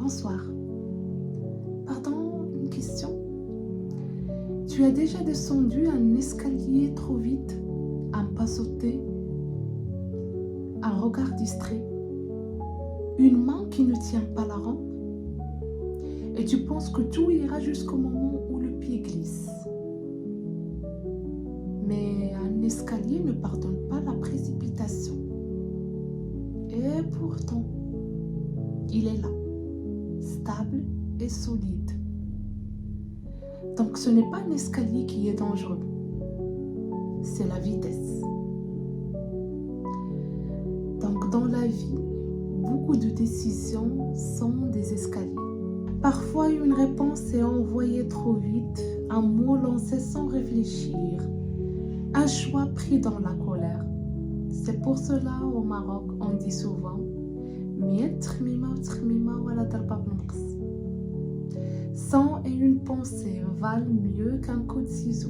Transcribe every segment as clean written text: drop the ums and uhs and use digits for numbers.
Bonsoir. Pardon, une question. Tu as déjà descendu un escalier trop vite, un pas sauté, un regard distrait, une main qui ne tient pas la rampe, et tu penses que tout ira jusqu'au moment où le pied glisse. Mais un escalier ne pardonne pas la précipitation. Et pourtant, il est là, stable et solide. Donc ce n'est pas un escalier qui est dangereux, c'est la vitesse. Donc dans la vie, beaucoup de décisions sont des escaliers. Parfois une réponse est envoyée trop vite, un mot lancé sans réfléchir, un choix pris dans la colère. C'est pour cela au Maroc on dit souvent مية تخميمة وتخميمة ولا ضربة بالمقص. 101 pensées valent mieux qu'un coup de ciseau.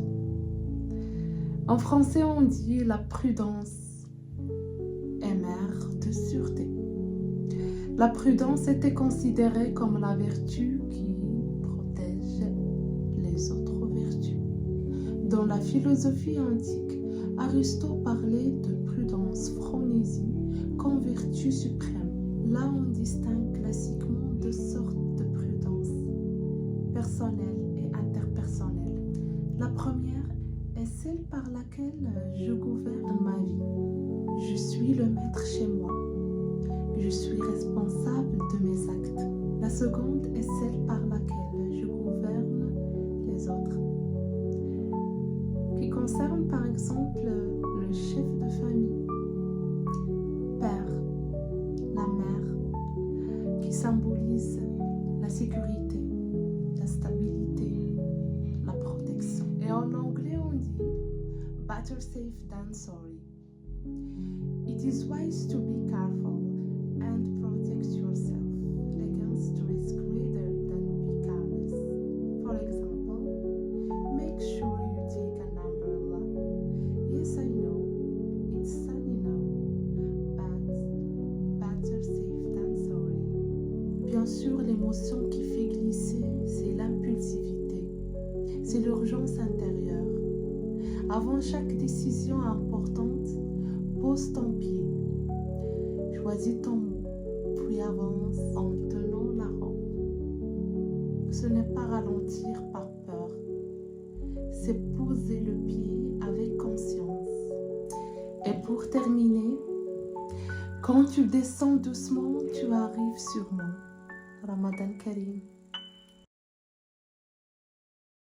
En français on dit la prudence est mère de sûreté. La prudence était considérée comme la vertu qui protège les autres vertus. Dans la philosophie antique, Aristote parlait de prudence phronésie comme vertu suprême. Là, on distingue classiquement deux sortes de prudence, personnelle et interpersonnelle. La première est celle par laquelle je gouverne ma vie. Je suis le maître chez moi. Je suis responsable de mes actes. La seconde est celle par laquelle je gouverne les autres, qui concerne par exemple le chef de famille, père, la mère, qui symbolise la sécurité, la stabilité, la protection. Et en anglais on dit better safe than sorry. It is wise to be careful and protect yourself against risk rather than be careless. For example, make sure you take an umbrella. Yes, I know, it's sunny now, but better safe than sorry. Bien sûr, l'émotion qui fait glisser, c'est l'impulsivité, c'est l'urgence intérieure. Avant chaque décision importante, pose ton pied, choisis ton mot, puis avance en tenant la rampe. Ce n'est pas ralentir par peur, c'est poser le pied avec conscience. Et pour terminer, quand tu descends doucement, tu arrives sûrement. Ramadan Karim.